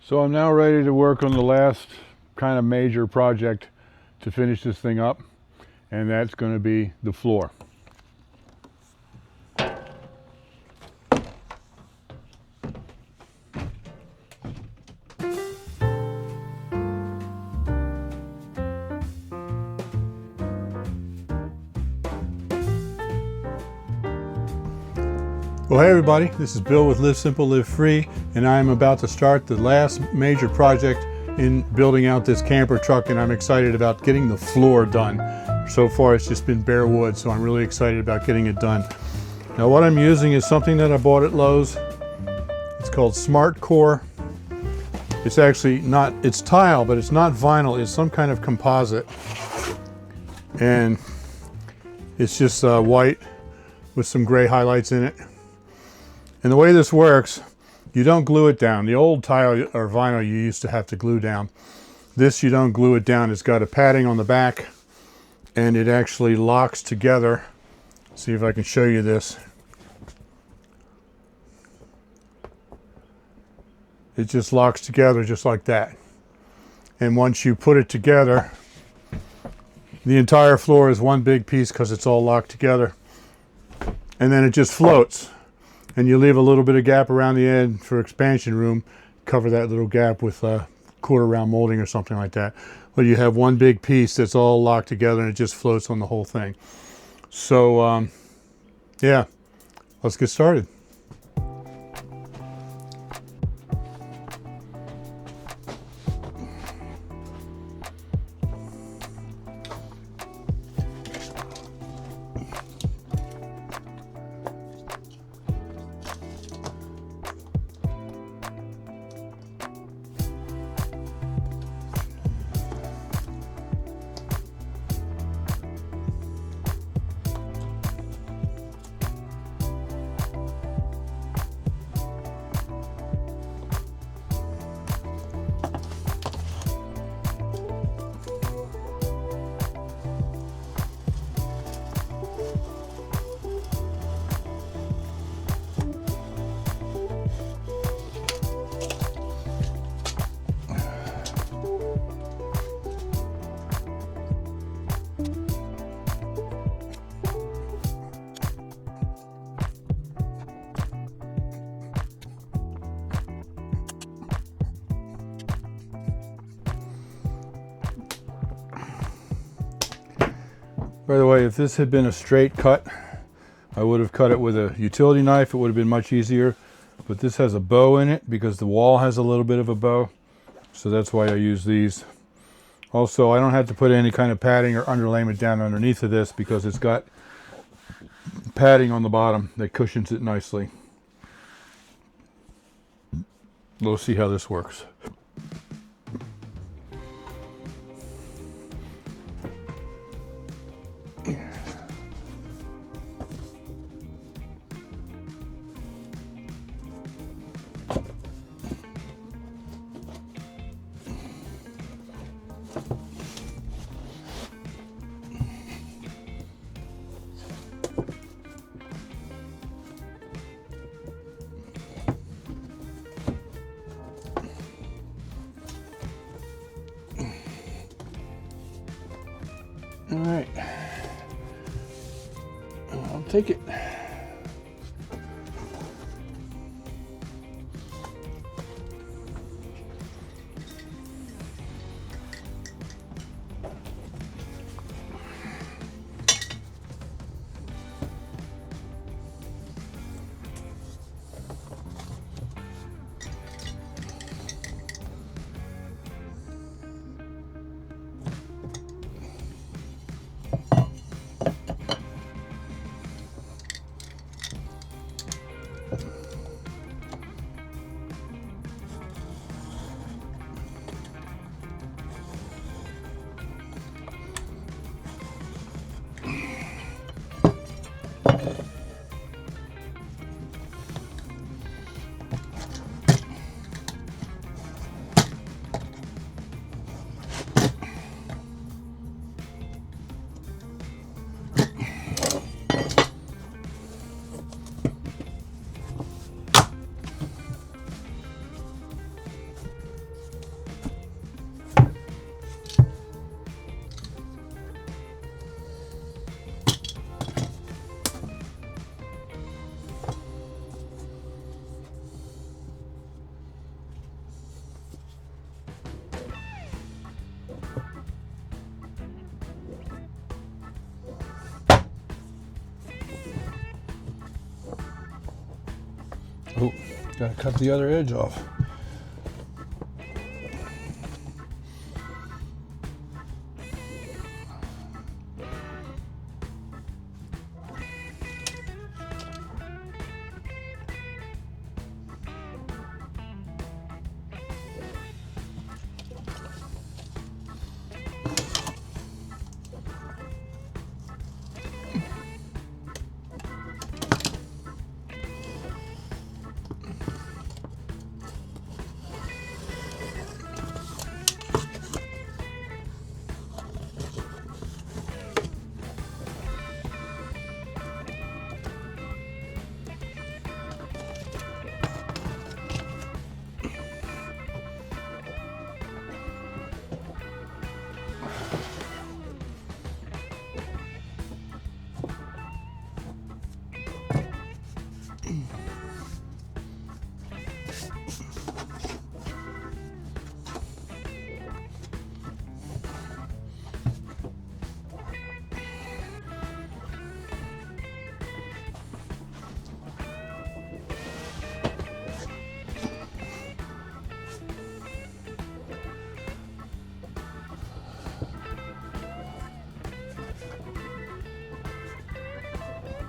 So I'm now ready to work on the last kind of major project to finish this thing up, and that's going to be the floor. Well, hey everybody, this is Bill with Live Simple, Live Free, and I'm about to start the last major project in building out this camper truck, and I'm excited about getting the floor done. So far it's just been bare wood, so I'm really excited about getting it done. Now what I'm using is something that I bought at Lowe's. It's called SmartCore. It's actually not, it's tile, but it's not vinyl, it's some kind of composite. And it's just white with some gray highlights in it. And the way this works, you don't glue it down. The old tile or vinyl you used to have to glue down. This you don't glue it down. It's got a padding on the back and it actually locks together. See if I can show you this. It just locks together just like that. And once you put it together, the entire floor is one big piece because it's all locked together. And then it just floats. And you leave a little bit of gap around the end for expansion room. Cover that little gap with quarter round molding or something like that. But you have one big piece that's all locked together and it just floats on the whole thing. So yeah, let's get started. By the way, if this had been a straight cut, I would have cut it with a utility knife. It would have been much easier. But this has a bow in it because the wall has a little bit of a bow. So that's why I use these. Also, I don't have to put any kind of padding or underlayment down underneath of this because it's got padding on the bottom that cushions it nicely. We'll see how this works. All right, I'll take it. Oh, gotta cut the other edge off.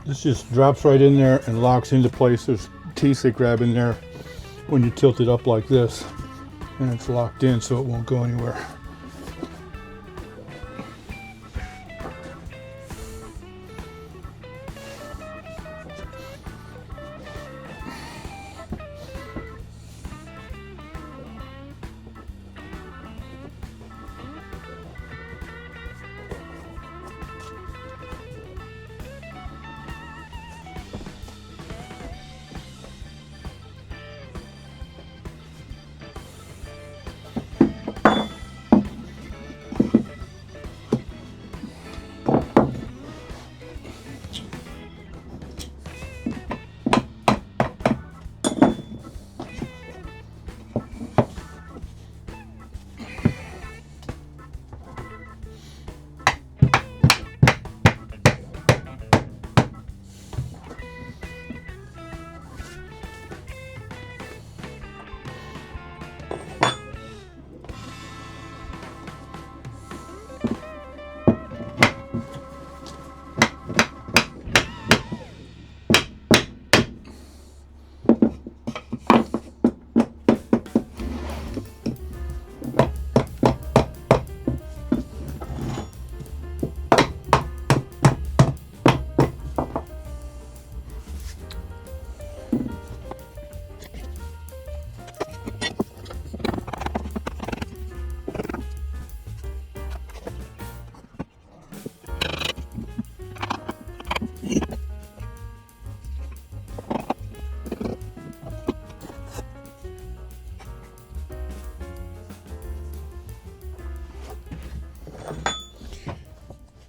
This just drops right in there and locks into place. There's teeth that grab in there when you tilt it up like this, and it's locked in so it won't go anywhere.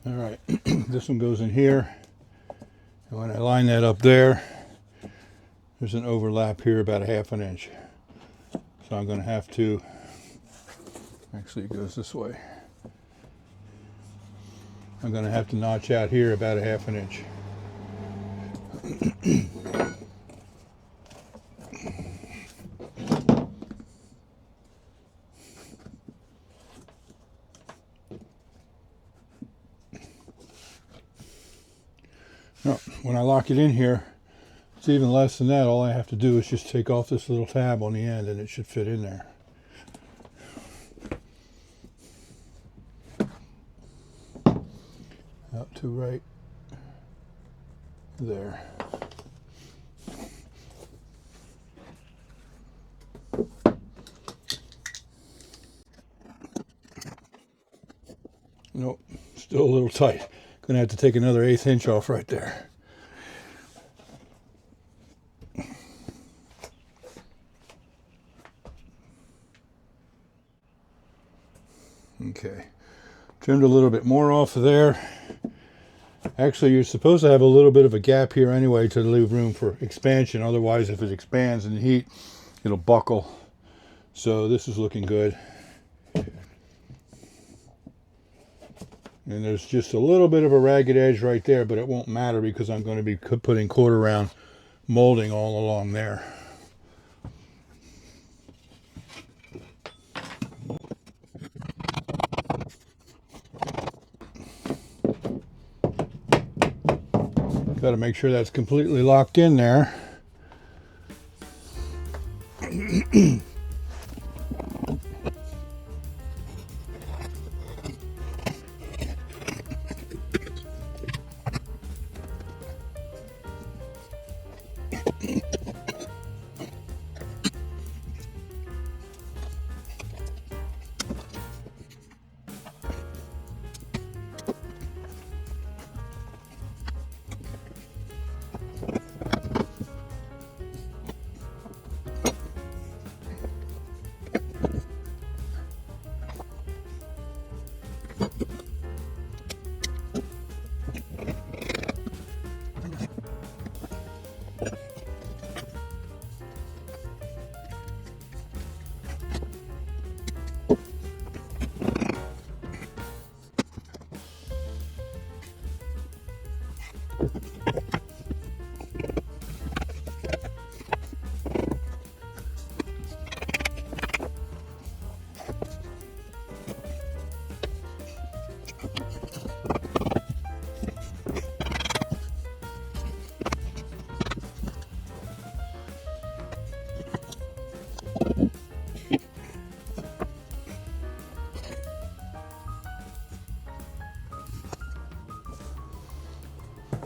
All right, this one goes in here, and when I line that up there, there's an overlap here about 1/2 inch. So I'm going to have to, actually it goes this way. I'm going to have to notch out here about 1/2 inch. Now, when I lock it in here, it's even less than that. All I have to do is just take off this little tab on the end and it should fit in there. Out to right there. Nope, still a little tight. Gonna have to take another 1/8 inch off right there. Okay, trimmed a little bit more off of there. Actually, you're supposed to have a little bit of a gap here anyway to leave room for expansion. Otherwise, if it expands in the heat, it'll buckle. So this is looking good. And there's just a little bit of a ragged edge right there, but it won't matter because I'm going to be putting 1/4 round molding all along there. Got to make sure that's completely locked in there.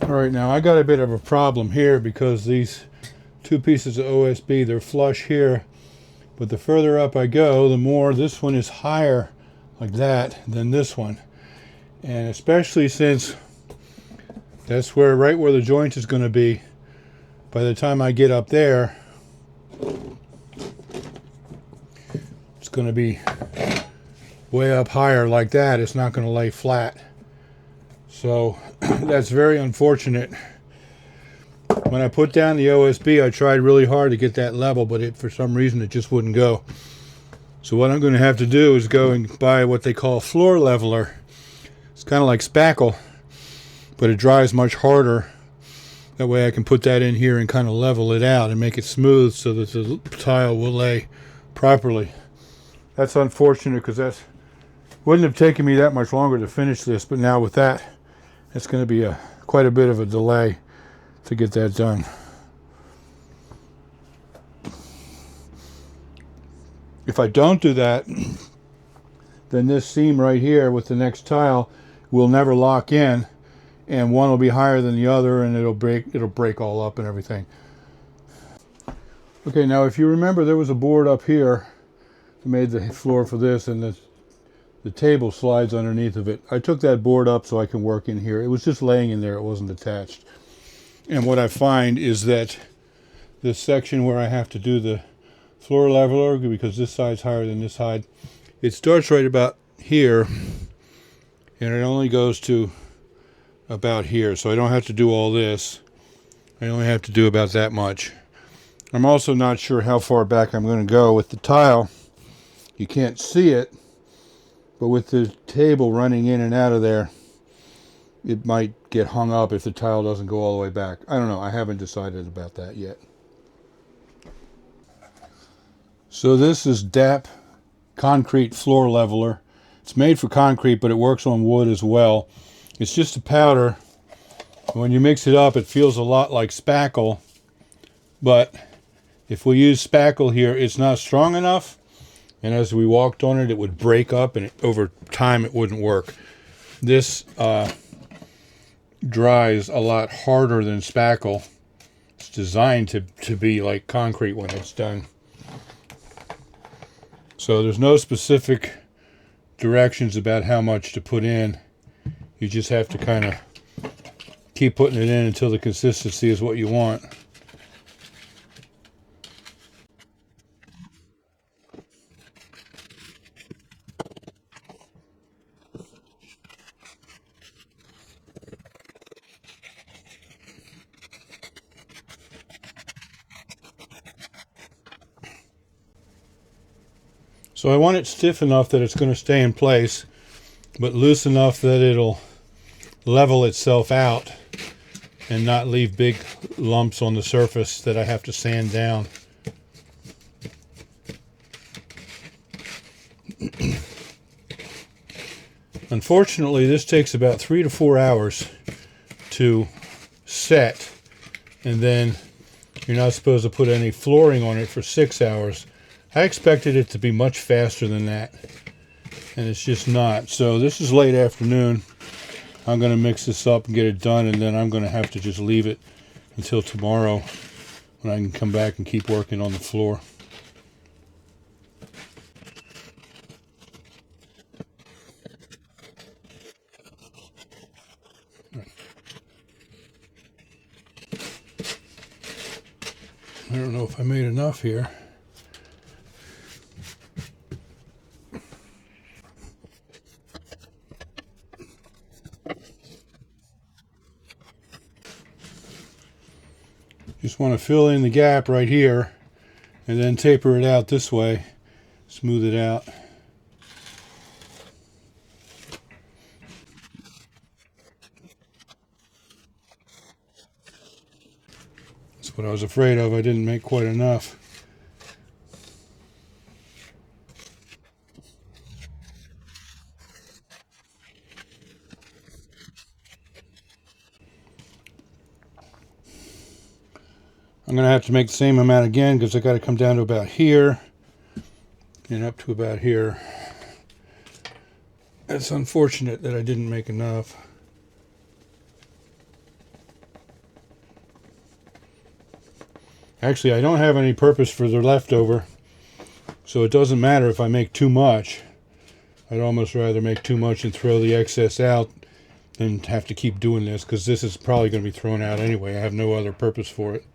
All right, now I got a bit of a problem here because these two pieces of OSB, they're flush here, but the further up I go, the more this one is higher like that than this one. And especially since that's right where the joint is going to be, by the time I get up there, it's going to be way up higher like that. It's not going to lay flat. So that's very unfortunate. When I put down the OSB, I tried really hard to get that level, but for some reason it just wouldn't go. So what I'm going to have to do is go and buy what they call floor leveler. It's kind of like spackle, but it dries much harder. That way I can put that in here and kind of level it out and make it smooth so that the tile will lay properly. That's unfortunate because that wouldn't have taken me that much longer to finish this, but now with that, it's going to be quite a bit of a delay to get that done. If I don't do that, then this seam right here with the next tile will never lock in, and one will be higher than the other, and it'll break all up and everything. Okay, now if you remember, there was a board up here that made the floor for this, and the table slides underneath of it. I took that board up so I can work in here. It was just laying in there, it wasn't attached. And what I find is that this section where I have to do the floor leveler, because this side's higher than this side, it starts right about here, and it only goes to about here. So I don't have to do all this. I only have to do about that much. I'm also not sure how far back I'm going to go with the tile. You can't see it, but with the table running in and out of there, it might get hung up if the tile doesn't go all the way back. I don't know. I haven't decided about that yet. So this is DAP concrete floor leveler. It's made for concrete, but it works on wood as well. It's just a powder. When you mix it up, it feels a lot like spackle, but if we use spackle here, it's not strong enough, and as we walked on it, it would break up, and over time it wouldn't work. This dries a lot harder than spackle. It's designed to be like concrete when it's done. So there's no specific directions about how much to put in. You just have to kind of keep putting it in until the consistency is what you want. So I want it stiff enough that it's going to stay in place, but loose enough that it'll level itself out and not leave big lumps on the surface that I have to sand down. Unfortunately, this takes about 3 to 4 hours to set, and then you're not supposed to put any flooring on it for 6 hours. I expected it to be much faster than that, and it's just not. So this is late afternoon. I'm going to mix this up and get it done, and then I'm going to have to just leave it until tomorrow when I can come back and keep working on the floor. I don't know if I made enough here. Just want to fill in the gap right here and then taper it out this way, smooth it out. That's what I was afraid of. I didn't make quite enough. I'm going to have to make the same amount again because I got to come down to about here and up to about here. It's unfortunate that I didn't make enough. Actually, I don't have any purpose for the leftover, so it doesn't matter if I make too much. I'd almost rather make too much and throw the excess out than have to keep doing this, because this is probably going to be thrown out anyway. I have no other purpose for it.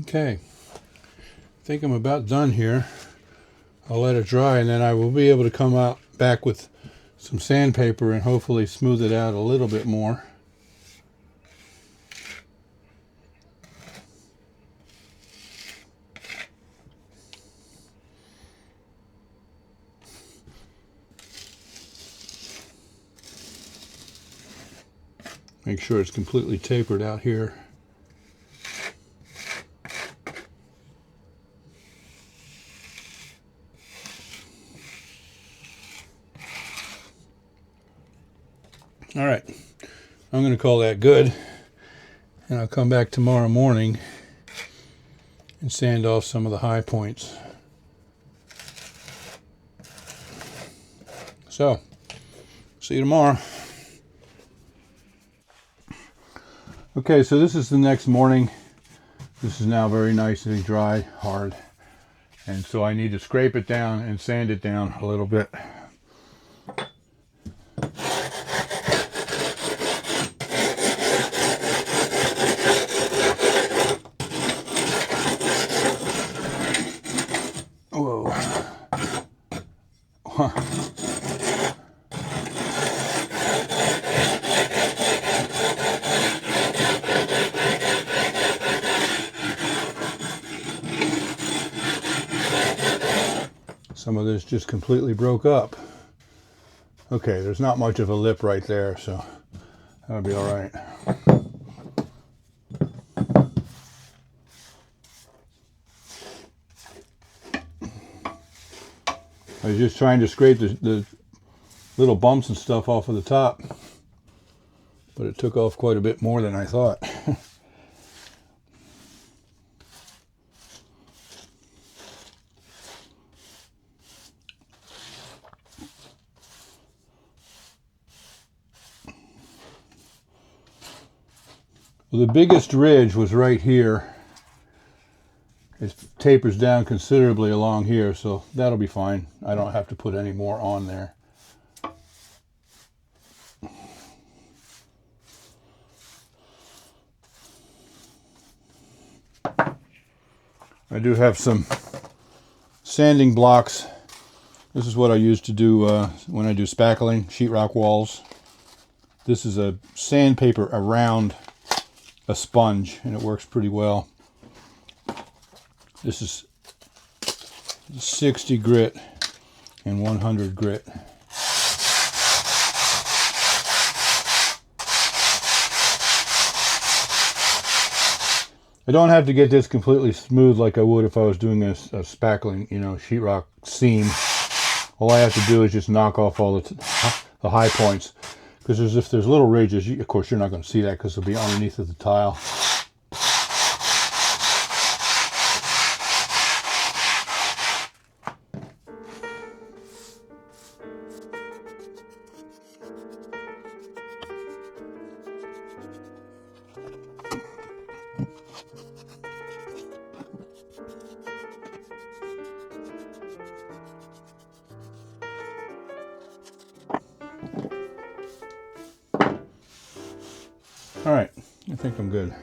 Okay, I think I'm about done here. I'll let it dry, and then I will be able to come out back with some sandpaper and hopefully smooth it out a little bit more. Make sure it's completely tapered out here. All right, I'm going to call that good, and I'll come back tomorrow morning and sand off some of the high points. So, see you tomorrow. Okay, so this is the next morning. This is now very nicely dry, hard, and so I need to scrape it down and sand it down a little bit. Whoa. Huh. Some of this just completely broke up. Okay, there's not much of a lip right there, so that'll be all right. I was just trying to scrape the little bumps and stuff off of the top, but it took off quite a bit more than I thought. Well, the biggest ridge was right here. It tapers down considerably along here, so that'll be fine. I don't have to put any more on there. I do have some sanding blocks. This is what I use to do when I do spackling, sheetrock walls. This is a sandpaper around a sponge, and it works pretty well. This is 60 grit and 100 grit. I don't have to get this completely smooth like I would if I was doing a spackling, you know, sheetrock seam. All I have to do is just knock off all the high points. Because if there's little ridges, of course you're not going to see that because it'll be underneath of the tile. All right, I think I'm good.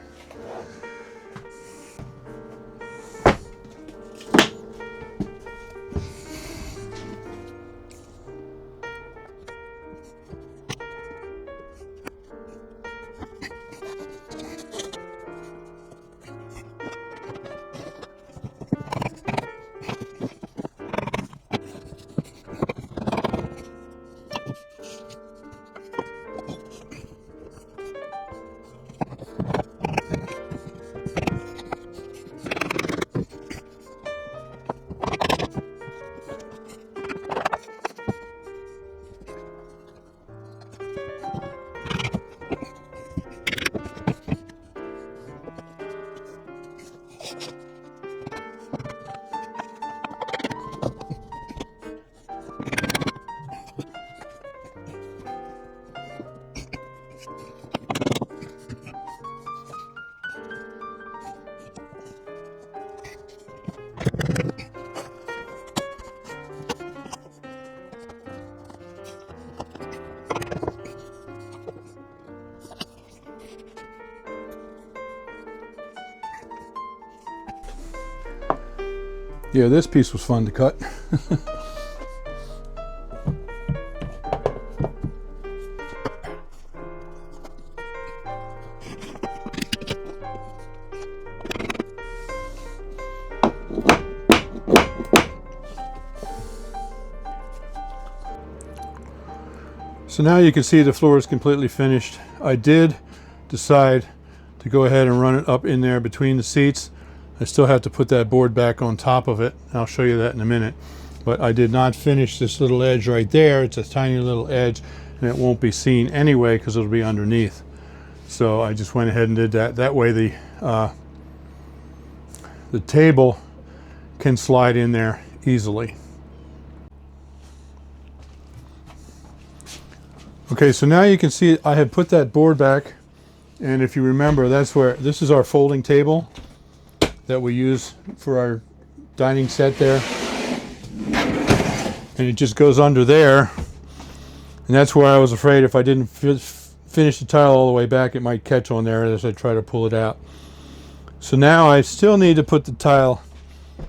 Yeah, this piece was fun to cut. So now you can see the floor is completely finished. I did decide to go ahead and run it up in there between the seats. I still have to put that board back on top of it. I'll show you that in a minute. But I did not finish this little edge right there. It's a tiny little edge, and it won't be seen anyway because it'll be underneath. So I just went ahead and did that. That way the table can slide in there easily. Okay, so now you can see I have put that board back, and if you remember, that's where this is our folding table that we use for our dining set there, and it just goes under there, and that's where I was afraid if I didn't finish the tile all the way back, it might catch on there as I try to pull it out. So now I still need to put the tile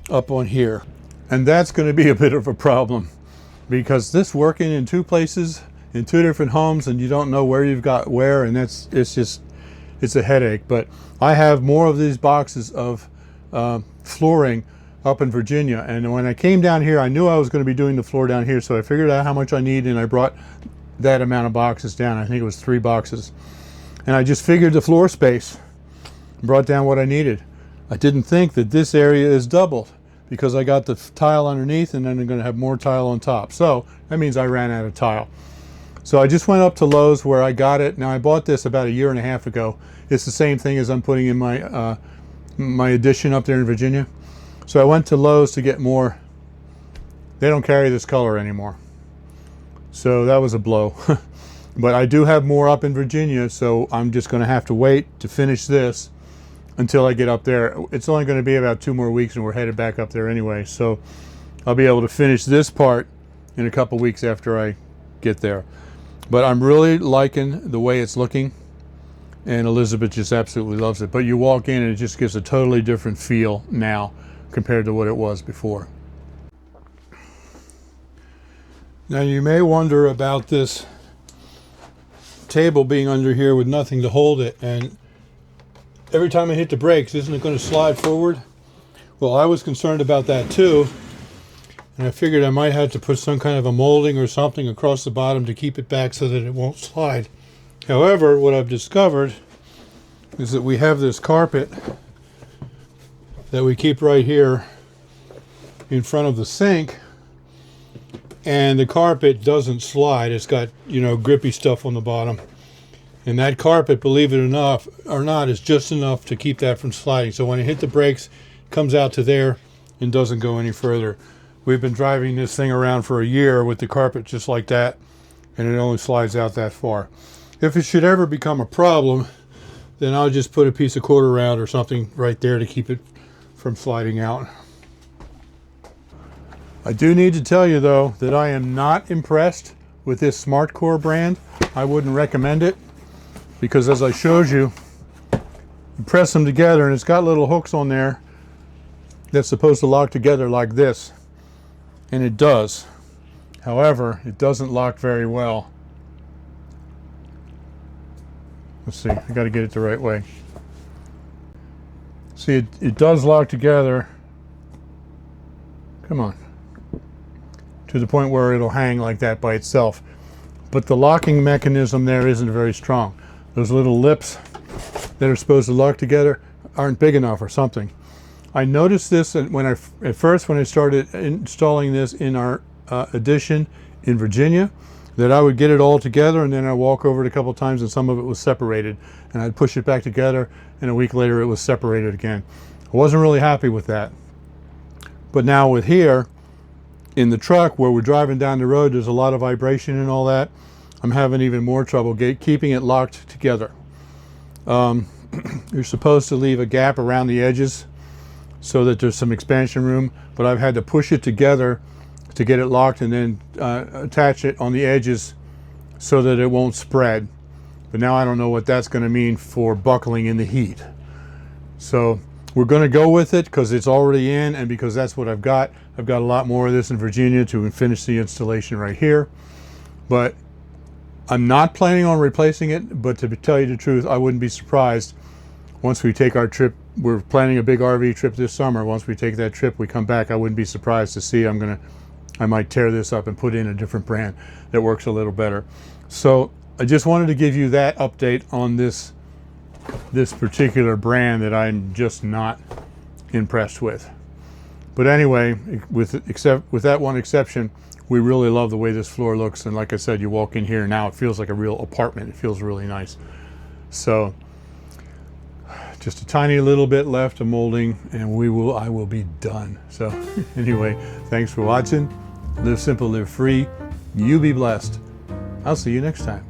up on here, and that's going to be a bit of a problem because this working in two places in two different homes and you don't know where you've got where, and it's a headache. But I have more of these boxes of flooring up in Virginia, and when I came down here I knew I was going to be doing the floor down here, so I figured out how much I need and I brought that amount of boxes down. I think it was 3 boxes, and I just figured the floor space, brought down what I needed. I didn't think that this area is doubled because I got the tile underneath and then I'm going to have more tile on top, so that means I ran out of tile. So I just went up to Lowe's where I got it. Now I bought this about 1.5 years ago. It's the same thing as I'm putting in my my addition up there in Virginia. So I went to Lowe's to get more. They don't carry this color anymore, so that was a blow. But I do have more up in Virginia, so I'm just going to have to wait to finish this until I get up there. It's only going to be about 2 more weeks and we're headed back up there anyway, so I'll be able to finish this part in a couple weeks after I get there. But I'm really liking the way it's looking, and Elizabeth just absolutely loves it. But you walk in and it just gives a totally different feel now compared to what it was before. Now you may wonder about this table being under here with nothing to hold it, and every time I hit the brakes, isn't it going to slide forward? Well, I was concerned about that too, and I figured I might have to put some kind of a molding or something across the bottom to keep it back so that it won't slide. However, what I've discovered is that we have this carpet that we keep right here in front of the sink, and the carpet doesn't slide. It's got, you know, grippy stuff on the bottom, and that carpet, believe it or not, is just enough to keep that from sliding. So when I hit the brakes, it comes out to there and doesn't go any further. We've been driving this thing around for a year with the carpet just like that, and it only slides out that far. If it should ever become a problem, then I'll just put a piece of quarter round or something right there to keep it from sliding out. I do need to tell you though that I am not impressed with this SmartCore brand. I wouldn't recommend it because, as I showed you, you press them together and it's got little hooks on there that's supposed to lock together like this, and it does. However, it doesn't lock very well. Let's see, I got to get it the right way. See, it does lock together. Come on. To the point where it'll hang like that by itself. But the locking mechanism there isn't very strong. Those little lips that are supposed to lock together aren't big enough or something. I noticed this when at first when I started installing this in our addition in Virginia, that I would get it all together and then I'd walk over it a couple times and some of it was separated, and I'd push it back together and a week later it was separated again. I wasn't really happy with that. But now with here in the truck where we're driving down the road, there's a lot of vibration and all that. I'm having even more trouble keeping it locked together. You're supposed to leave a gap around the edges so that there's some expansion room, but I've had to push it together to get it locked and then attach it on the edges so that it won't spread. But now I don't know what that's going to mean for buckling in the heat. So we're going to go with it because it's already in, and because that's what I've got. I've got a lot more of this in Virginia to finish the installation right here. But I'm not planning on replacing it, but to tell you the truth, I wouldn't be surprised once we take our trip. We're planning a big RV trip this summer. Once we take that trip, we come back, I wouldn't be surprised to see I might tear this up and put in a different brand that works a little better. So I just wanted to give you that update on this particular brand that I'm just not impressed with. But anyway, with that one exception, we really love the way this floor looks. And like I said, you walk in here now, it feels like a real apartment. It feels really nice. So just a tiny little bit left of molding and I will be done. So anyway, thanks for watching. Live simple, live free. You be blessed. I'll see you next time.